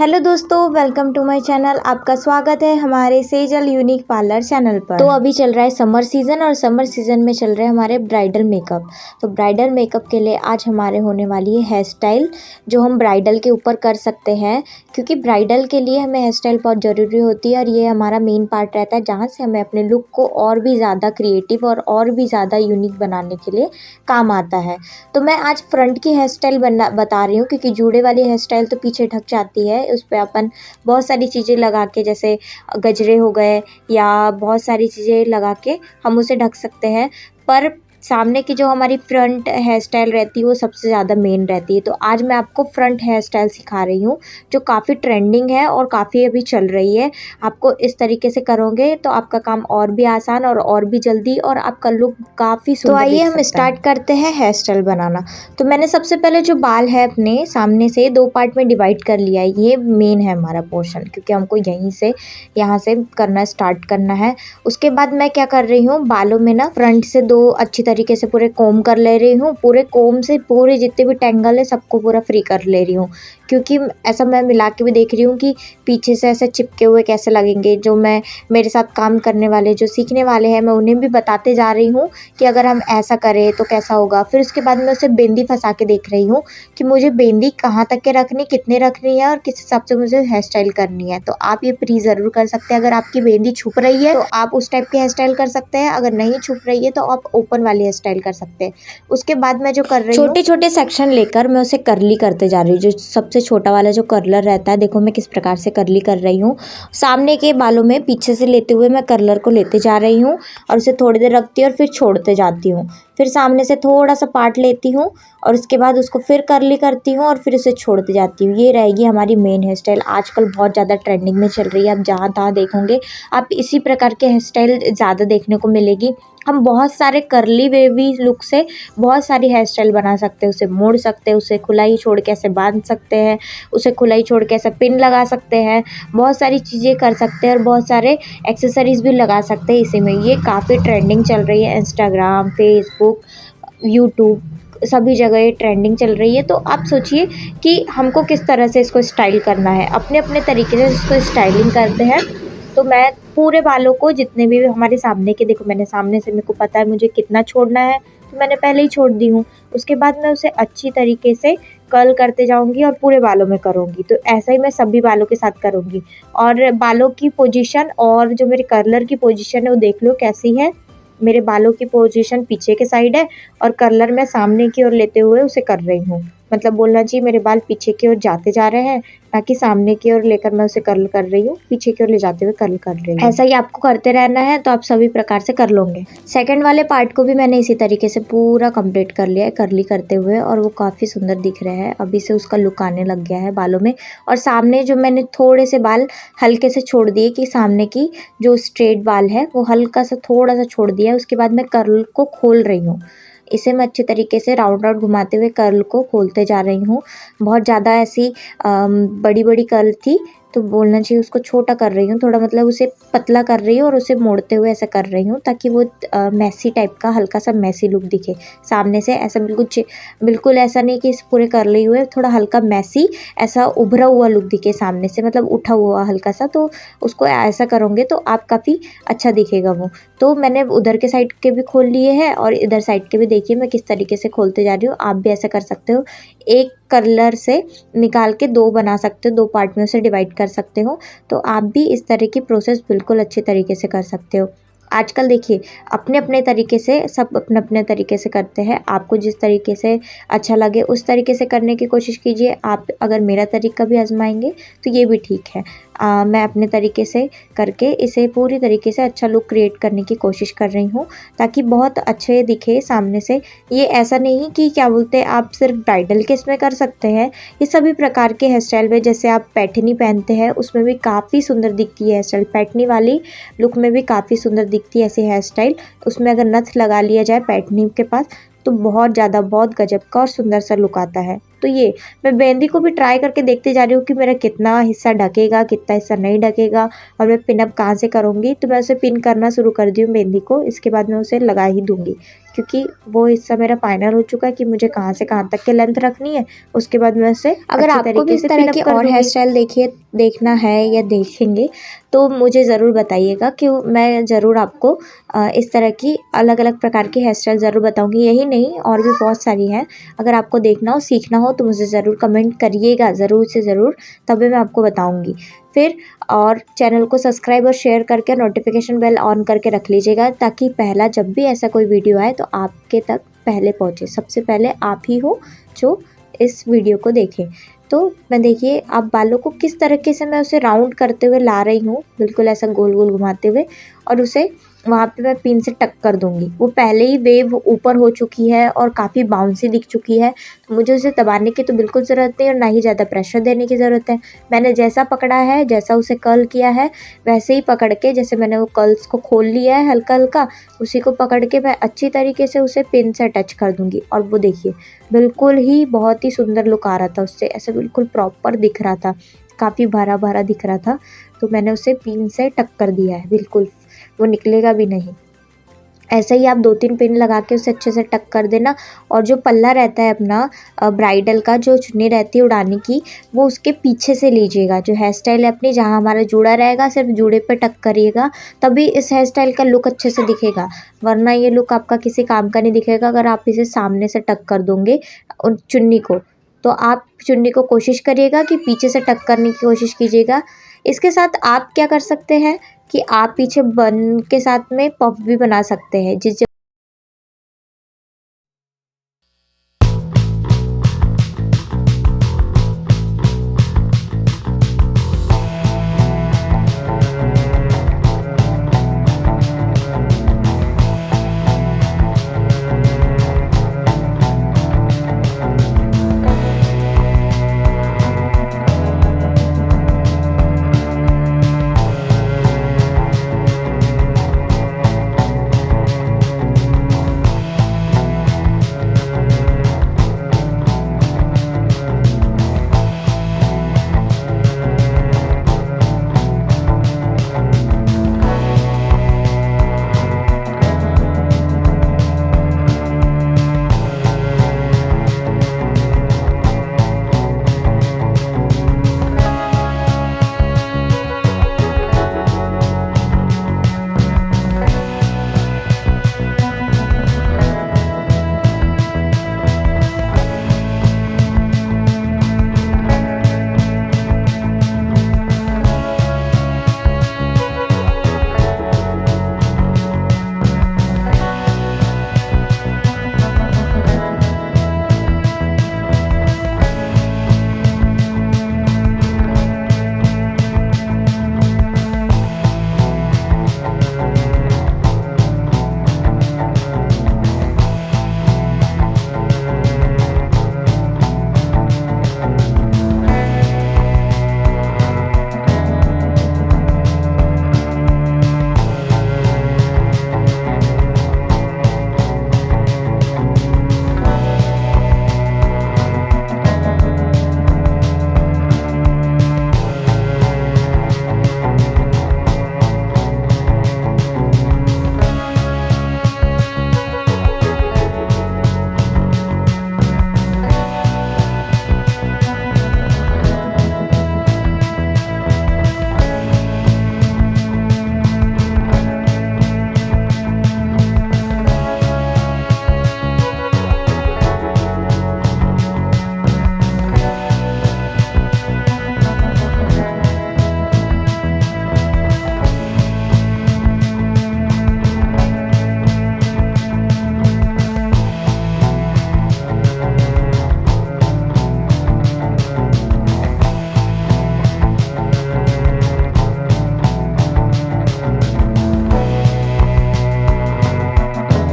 Hello दोस्तों, welcome to my channel. आपका स्वागत है हमारे सेजल यूनिक पार्लर चैनल पर। तो अभी चल रहा है समर सीज़न और समर सीज़न में चल रहे हैं हमारे ब्राइडल मेकअप। तो ब्राइडल मेकअप के लिए आज हमारे होने वाली है हेयर स्टाइल, जो हम ब्राइडल के ऊपर कर सकते हैं, क्योंकि ब्राइडल के लिए हमें हेयर स्टाइल बहुत ज़रूरी होती है और ये हमारा मेन पार्ट रहता है, जहाँ से हमें अपने लुक को और भी ज़्यादा क्रिएटिव और भी ज़्यादा यूनिक बनाने के लिए काम आता है। तो मैं आज फ्रंट की हेयर स्टाइल बता रही हूँ, क्योंकि जूड़े वाली हेयर स्टाइल तो पीछे ढक जाती है, उस पर अपन बहुत सारी चीज़ें लगा के, जैसे गजरे हो गए या बहुत सारी चीज़ें लगा के हम उसे ढक सकते हैं। पर सामने की जो हमारी फ्रंट हेयर स्टाइल रहती है वो सबसे ज़्यादा मेन रहती है। तो आज मैं आपको फ्रंट हेयर स्टाइल सिखा रही हूँ, जो काफ़ी ट्रेंडिंग है और काफ़ी अभी चल रही है। आपको इस तरीके से करोगे तो आपका काम और भी आसान और भी जल्दी, और आपका लुक काफ़ी सुंदर। तो आइए हम स्टार्ट करते हैं हेयर स्टाइल बनाना। तो मैंने सबसे पहले जो बाल है अपने सामने से 2 पार्ट में डिवाइड कर लिया है। ये मेन है हमारा पोर्शन, क्योंकि हमको यहाँ से करना स्टार्ट करना है। उसके बाद मैं क्या कर रही हूँ, बालों में ना फ्रंट से 2 अच्छी तरीके से पूरे कोम कर ले रही हूँ। पूरे कोम से पूरे जितने भी टेंगल है सबको पूरा फ्री कर ले रही हूँ, क्योंकि ऐसा मैं मिला के भी देख रही हूँ कि पीछे से ऐसे चिपके हुए कैसे लगेंगे। जो मैं मेरे साथ काम करने वाले जो सीखने वाले हैं, मैं उन्हें भी बताते जा रही हूँ कि अगर हम ऐसा करें तो कैसा होगा। फिर उसके बाद मैं उसे बिंदी फंसा के देख रही हूँ कि मुझे बिंदी कहाँ तक के रखनी, कितने रखनी है और किस हिसाब से मुझे हेयर स्टाइल करनी है। तो आप ये फ्री ज़रूर कर सकते हैं। अगर आपकी बिंदी छुप रही है तो आप उस टाइप की हेयर स्टाइल कर सकते हैं, अगर नहीं छुप रही है तो आप ओपन वाली हेयर स्टाइल कर सकते हैं। उसके बाद मैं जो कर रही हूँ, छोटे छोटे सेक्शन लेकर मैं उसे कर्ली करते जा रही हूँ। जो सबसे छोटा वाला जो कर्लर रहता है, देखो मैं किस प्रकार से कर्ली कर रही हूँ। सामने के बालों में पीछे से लेते हुए मैं कर्लर को लेते जा रही हूँ और उसे थोड़ी देर रखती हूँ और फिर छोड़ते जाती हूँ। फिर सामने से थोड़ा सा पार्ट लेती हूँ और उसके बाद उसको फिर कर्ली करती हूँ और फिर उसे छोड़ते जाती हूँ। ये रहेगी हमारी मेन हेयर स्टाइल। आजकल बहुत ज़्यादा ट्रेंडिंग में चल रही है। आप जहाँ तहाँ देखोगे आप इसी प्रकार के हेयर स्टाइल ज़्यादा देखने को मिलेगी। हम बहुत सारे कर्ली वेवी लुक से बहुत सारी हेयर स्टाइल बना सकते हैं। उसे मोड़ सकते हैं, उसे खुला ही छोड़ के ऐसे बांध सकते हैं, उसे खुला ही छोड़ के ऐसे पिन लगा सकते हैं। बहुत सारी चीज़ें कर सकते हैं और बहुत सारे एक्सेसरीज़ भी लगा सकते हैं इसी में। ये काफ़ी ट्रेंडिंग चल रही है। इंस्टाग्राम, फेसबुक, यूट्यूब, सभी जगह ये ट्रेंडिंग चल रही है। तो आप सोचिए कि हमको किस तरह से इसको स्टाइल करना है। अपने अपने तरीके से इसको स्टाइलिंग करते हैं। तो मैं पूरे बालों को जितने भी हमारे सामने के, देखो मैंने सामने से, मेरे को पता है मुझे कितना छोड़ना है, तो मैंने पहले ही छोड़ दी हूँ। उसके बाद मैं उसे अच्छी तरीके से कर्ल करते जाऊँगी और पूरे बालों में करूँगी। तो ऐसा ही मैं सभी बालों के साथ करूँगी। और बालों की पोजीशन और जो मेरे कर्लर की पोजीशन है वो देख लो कैसी है। मेरे बालों की पोजीशन पीछे के साइड है और कर्लर मैं सामने की ओर लेते हुए उसे कर रही हूँ। मतलब बोलना चाहिए मेरे बाल पीछे की ओर जाते जा रहे हैं, ताकि सामने की ओर लेकर मैं उसे कर्ल कर रही हूँ, पीछे की ओर ले जाते हुए कर्ल कर रही हूँ। ऐसा ही आपको करते रहना है, तो आप सभी प्रकार से कर लोगे। सेकंड वाले पार्ट को भी मैंने इसी तरीके से पूरा कंप्लीट कर लिया है कर्ली करते हुए, और वो काफ़ी सुंदर दिख रहा है। अभी से उसका लुक आने लग गया है बालों में। और सामने जो मैंने थोड़े से बाल हल्के से छोड़ दिए, कि सामने की जो स्ट्रेट बाल है वो हल्का सा थोड़ा सा छोड़ दिया है। उसके बाद मैं कर्ल को खोल रही हूँ। इसे मैं अच्छे तरीके से राउंड राउंड घुमाते हुए कर्ल को खोलते जा रही हूँ। बहुत ज़्यादा ऐसी बड़ी बड़ी कर्ल थी तो बोलना चाहिए उसको छोटा कर रही हूँ थोड़ा, मतलब उसे पतला कर रही हूँ और उसे मोड़ते हुए ऐसा कर रही हूँ, ताकि वो मैसी टाइप का हल्का सा मैसी लुक दिखे सामने से। ऐसा बिल्कुल ऐसा नहीं कि पूरे कर ली हुए, थोड़ा हल्का मैसी ऐसा उभरा हुआ लुक दिखे सामने से, मतलब उठा हुआ हल्का सा। तो उसको ऐसा करोगे तो आप काफ़ी अच्छा दिखेगा वो। तो मैंने उधर के साइड के भी खोल लिए हैं और इधर साइड के भी देखिए मैं किस तरीके से खोलते जा रही हूँ। आप भी ऐसा कर सकते हो। एक कर्लर से निकाल के 2 बना सकते हो, 2 पार्ट में उसे डिवाइड कर सकते हो। तो आप भी इस तरह की प्रोसेस बिल्कुल अच्छे तरीके से कर सकते हो। आजकल देखिए अपने अपने तरीके से सब अपने अपने तरीके से करते हैं। आपको जिस तरीके से अच्छा लगे उस तरीके से करने की कोशिश कीजिए। आप अगर मेरा तरीका भी आजमाएंगे तो ये भी ठीक है। मैं अपने तरीके से करके इसे पूरी तरीके से अच्छा लुक क्रिएट करने की कोशिश कर रही हूँ, ताकि बहुत अच्छे दिखे सामने से। ये ऐसा नहीं कि क्या बोलते हैं आप सिर्फ ब्राइडल के इसमें कर सकते हैं, ये सभी प्रकार के हेयर स्टाइल में, जैसे आप पैठनी पहनते हैं उसमें भी काफ़ी सुंदर दिखती है हेयर स्टाइल। पैठनी वाली लुक में भी काफ़ी सुंदर दिखती है ऐसी हेयर स्टाइल। उसमें अगर नथ लगा लिया जाए पैठनी के पास तो बहुत ज़्यादा बहुत गजब का और सुंदर सा लुक आता है। तो ये मैं मेहंदी को भी ट्राई करके देखते जा रही हूँ कि मेरा कितना हिस्सा ढकेगा, कितना हिस्सा नहीं ढकेगा, और मैं पिन अप कहाँ से करूँगी। तो मैं उसे पिन करना शुरू कर दी हूँ मेहंदी को, इसके बाद मैं उसे लगा ही दूँगी, क्योंकि वो हिस्सा मेरा फाइनल हो चुका है कि मुझे कहाँ से कहाँ तक के लेंथ रखनी है। उसके बाद मैं उसे अगर आपको भी इस तरह की और हेयर स्टाइल देखना है या देखेंगे तो मुझे ज़रूर बताइएगा, कि मैं ज़रूर आपको इस तरह की अलग अलग प्रकार की हेयर स्टाइल ज़रूर बताऊँगी। यही नहीं, और भी बहुत सारी हैं। अगर आपको देखना हो, सीखना हो, तो मुझे ज़रूर कमेंट करिएगा, ज़रूर से ज़रूर, तभी मैं आपको बताऊँगी। फिर और चैनल को सब्सक्राइब और शेयर करके नोटिफिकेशन बेल ऑन करके रख लीजिएगा, ताकि पहला जब भी ऐसा कोई वीडियो आए तो आपके तक पहले पहुँचे, सबसे पहले आप ही हो जो इस वीडियो को देखें। तो मैं देखिए आप बालों को किस तरीके से मैं उसे राउंड करते हुए ला रही हूँ, बिल्कुल ऐसा गोल गोल घुमाते हुए, और उसे वहाँ पे मैं पिन से टक कर दूँगी। वो पहले ही वेव ऊपर हो चुकी है और काफ़ी बाउंसी दिख चुकी है, तो मुझे उसे दबाने की तो बिल्कुल ज़रूरत नहीं, और ना ही ज़्यादा प्रेशर देने की ज़रूरत है। मैंने जैसा पकड़ा है, जैसा उसे कर्ल किया है, वैसे ही पकड़ के, जैसे मैंने वो कर्ल्स को खोल लिया है हल्का हल्का, उसी को पकड़ के मैं अच्छी तरीके से उसे पिन से टच कर दूँगी। और वो देखिए बिल्कुल ही बहुत ही सुंदर लुक आ रहा था उससे, ऐसे बिल्कुल प्रॉपर दिख रहा था, काफ़ी भरा भरा दिख रहा था। तो मैंने उसे पिन से टक कर दिया है, बिल्कुल वो निकलेगा भी नहीं। ऐसे ही आप 2-3 पिन लगा के उसे अच्छे से टक कर देना। और जो पल्ला रहता है अपना ब्राइडल का, जो चुन्नी रहती है उड़ाने की, वो उसके पीछे से लीजिएगा। जो हेयर स्टाइल है अपनी, जहाँ हमारा जूड़ा रहेगा, सिर्फ जूड़े पे टक करिएगा, तभी इस हेयर स्टाइल का लुक अच्छे से दिखेगा, वरना ये लुक आपका किसी काम का नहीं दिखेगा अगर आप इसे सामने से टक कर दोगे उन चुन्नी को। तो आप चुन्नी को कोशिश करिएगा कि पीछे से टक करने की कोशिश कीजिएगा। इसके साथ आप क्या कर सकते हैं कि आप पीछे बन के साथ में पफ भी बना सकते हैं, जिस